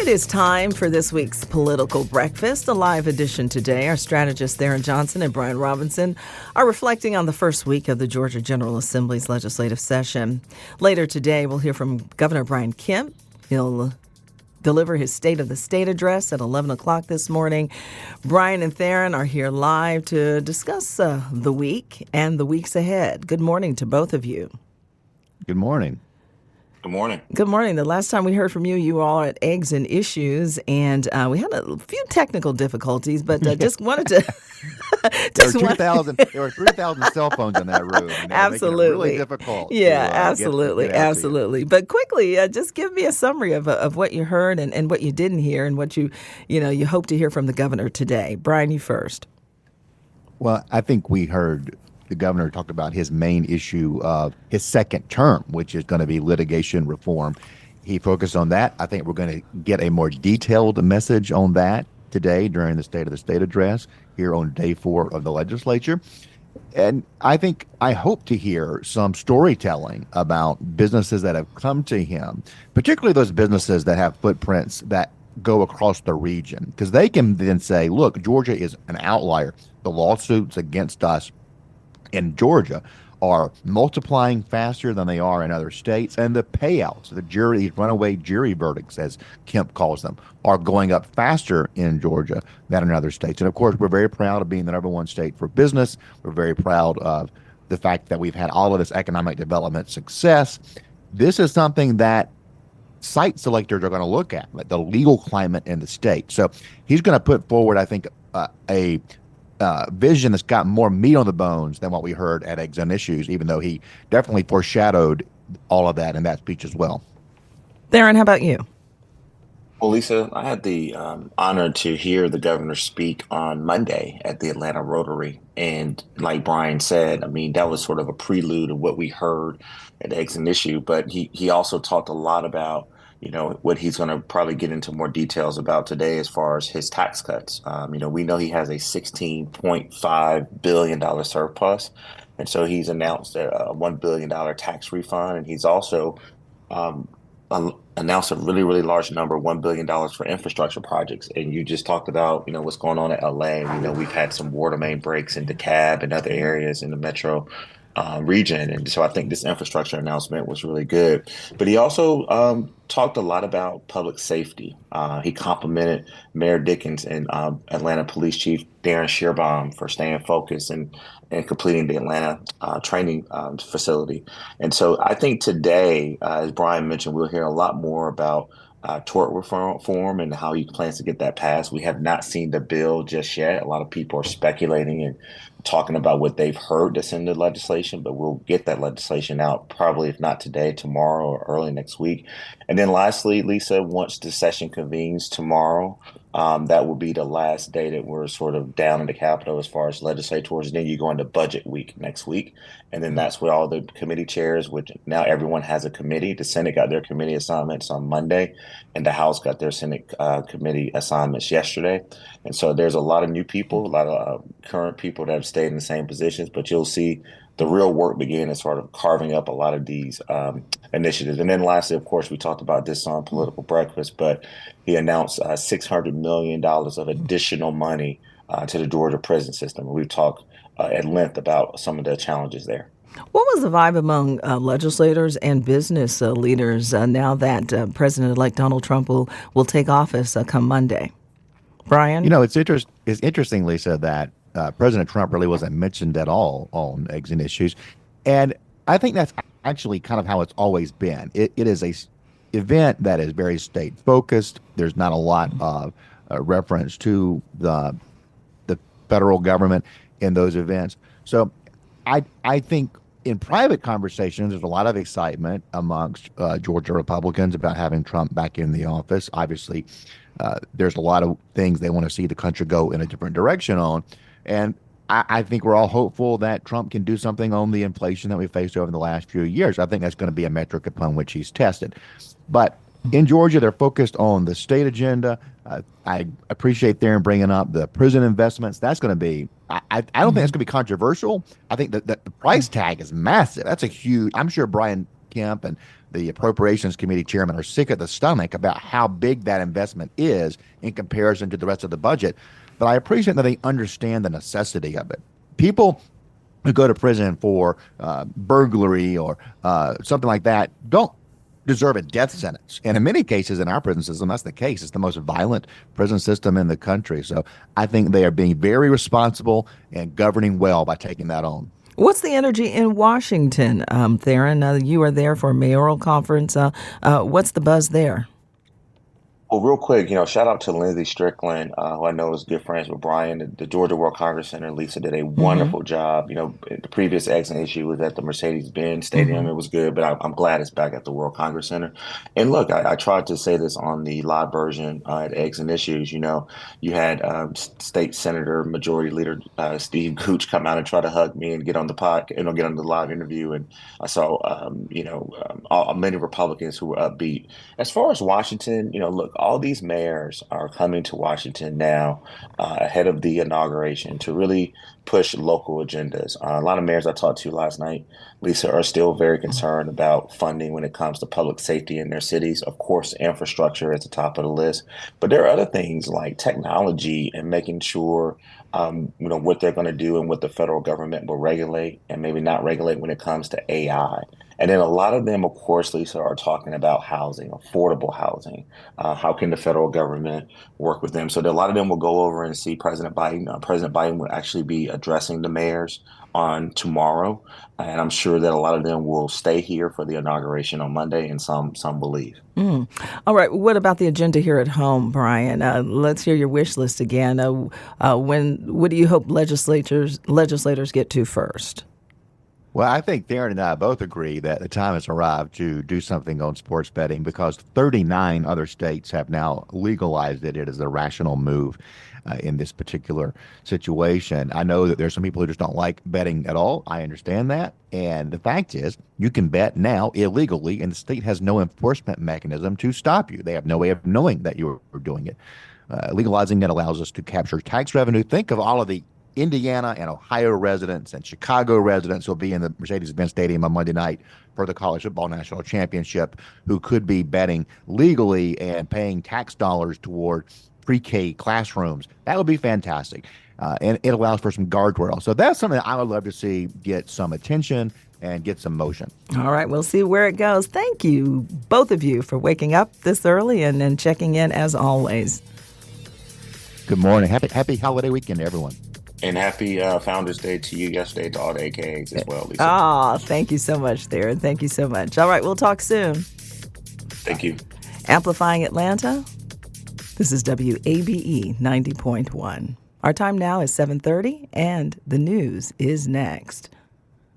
It is time for this week's Political Breakfast, a live edition today. Our strategists Tharon Johnson and Brian Robinson are reflecting on the first week of the Georgia General Assembly's legislative session. Later today, we'll hear from Governor Brian Kemp. He'll deliver his State of the State address at 11 o'clock this morning. Brian and Tharon are here live to discuss the week and the weeks ahead. Good morning to both of you. Good morning. Good morning. Good morning. The last time we heard from you, you were all at Eggs and Issues, and we had a few technical difficulties, but just wanted to... There were 3,000 cell phones in that room. And absolutely. It really difficult. Yeah, absolutely. But quickly, just give me a summary of what you heard and what you didn't hear and what you hope to hear from the governor today. Brian, you first. Well, I think we heard the governor talked about his main issue of his second term, which is going to be litigation reform. He focused on that. I think we're going to get a more detailed message on that today during the State of the State address here on day 4 of the legislature. And I hope to hear some storytelling about businesses that have come to him, particularly those businesses that have footprints that go across the region, because they can then say, look, Georgia is an outlier. The lawsuits against us in Georgia are multiplying faster than they are in other states, and the payouts, these runaway jury verdicts, as Kemp calls them, are going up faster in Georgia than in other states. And of course, we're very proud of being the #1 state for business. We're very proud of the fact that we've had all of this economic development success. This is something that site selectors are going to look at, like the legal climate in the state. So he's going to put forward, I think, a vision that's got more meat on the bones than what we heard at Eggs and Issues, even though he definitely foreshadowed all of that in that speech as well. Tharon, how about you? Well, Lisa, I had the honor to hear the governor speak on Monday at the Atlanta Rotary. And like Brian said, I mean, that was sort of a prelude of what we heard at Eggs and Issue. But he also talked a lot about what he's going to probably get into more details about today as far as his tax cuts. We know he has a $16.5 billion surplus. And so he's announced a $1 billion tax refund. And he's also announced a really, really large number, $1 billion for infrastructure projects. And you just talked about, what's going on at LA. We know we've had some water main breaks in DeKalb and other areas in the metro region. And so I think this infrastructure announcement was really good. But he also talked a lot about public safety. He complimented Mayor Dickens and Atlanta Police Chief Darren Shearbaum for staying focused and completing the Atlanta training facility. And so I think today, as Brian mentioned, we'll hear a lot more about tort reform and how he plans to get that passed. We have not seen the bill just yet. A lot of people are speculating and talking about what they've heard that's in the legislation, but we'll get that legislation out probably, if not today, tomorrow or early next week. And then lastly, Lisa, once the session convenes tomorrow, that will be the last day that we're sort of down in the Capitol as far as legislators. And then you go into budget week next week. And then that's where all the committee chairs, which now everyone has a committee. The Senate got their committee assignments on Monday, and the House got their Senate committee assignments yesterday. And so there's a lot of new people, a lot of current people that have stayed in the same positions, but you'll see the real work begin as sort of carving up a lot of these initiatives. And then lastly, of course, we talked about this on Political Breakfast, but he announced $600 million of additional money to the Georgia prison system. We've talked at length about some of the challenges there. What was the vibe among legislators and business leaders now that President-elect Donald Trump will take office come Monday? Brian? It's interesting, Lisa, that President Trump really wasn't mentioned at all on Eggs and Issues. And I think that's actually kind of how it's always been. It is a event that is very state focused. There's not a lot of reference to the federal government in those events. So I think in private conversations, there's a lot of excitement amongst Georgia Republicans about having Trump back in the office. Obviously, there's a lot of things they want to see the country go in a different direction on. And I think we're all hopeful that Trump can do something on the inflation that we faced over the last few years. I think that's going to be a metric upon which he's tested. But in Georgia, they're focused on the state agenda. I appreciate Tharon bringing up the prison investments. That's going to be, I don't think that's going to be controversial. I think that the price tag is massive. That's a huge, I'm sure Brian Kemp and the Appropriations Committee chairman are sick at the stomach about how big that investment is in comparison to the rest of the budget. But I appreciate that they understand the necessity of it. People who go to prison for burglary or something like that don't deserve a death sentence. And in many cases in our prison system, that's the case. It's the most violent prison system in the country. So I think they are being very responsible and governing well by taking that on. What's the energy in Washington, Tharon? You are there for a mayoral conference. What's the buzz there? Well, real quick, shout out to Lindsey Strickland, who I know is good friends with Brian. The Georgia World Congress Center, Lisa did a wonderful job. The previous accident issue was at the Mercedes-Benz Stadium. It was good, but I'm glad it's back at the World Congress Center. And look, I tried to say this on the live version at Eggs and Issues. You had State Senator Majority Leader Steve Gooch come out and try to hug me and get on the get on the live interview. And I saw, many Republicans who were upbeat. As far as Washington, look, all these mayors are coming to Washington now ahead of the inauguration to really push local agendas. A lot of mayors I talked to last night, Lisa, are still very concerned about funding when it comes to public safety in their cities. Of course, infrastructure is at the top of the list, but there are other things like technology and making sure what they're going to do and what the federal government will regulate and maybe not regulate when it comes to AI. And then a lot of them, of course, Lisa, are talking about housing, affordable housing. How can the federal government work with them? So a lot of them will go over and see President Biden. President Biden will actually be addressing the mayors on tomorrow. And I'm sure that a lot of them will stay here for the inauguration on Monday, and some will leave. All right. What about the agenda here at home, Brian? Let's hear your wish list again. What do you hope legislators get to first? Well, I think Tharon and I both agree that the time has arrived to do something on sports betting because 39 other states have now legalized it. It is a rational move in this particular situation. I know that there's some people who just don't like betting at all. I understand that. And the fact is, you can bet now illegally, and the state has no enforcement mechanism to stop you. They have no way of knowing that you're doing it. Legalizing it allows us to capture tax revenue. Think of all of the Indiana and Ohio residents and Chicago residents will be in the Mercedes-Benz Stadium on Monday night for the College Football National Championship who could be betting legally and paying tax dollars toward pre-K classrooms. That would be fantastic. And it allows for some guardrail. So that's something that I would love to see get some attention and get some motion. All right, we'll see where it goes. Thank you, both of you, for waking up this early and checking in as always. Good morning. Happy holiday weekend, everyone. And happy Founders Day to you yesterday, to all the AKAs as well, Lisa. Oh, thank you so much, Tharon. Thank you so much. All right, we'll talk soon. Thank you. Amplifying Atlanta, this is WABE 90.1. Our time now is 7:30, and the news is next.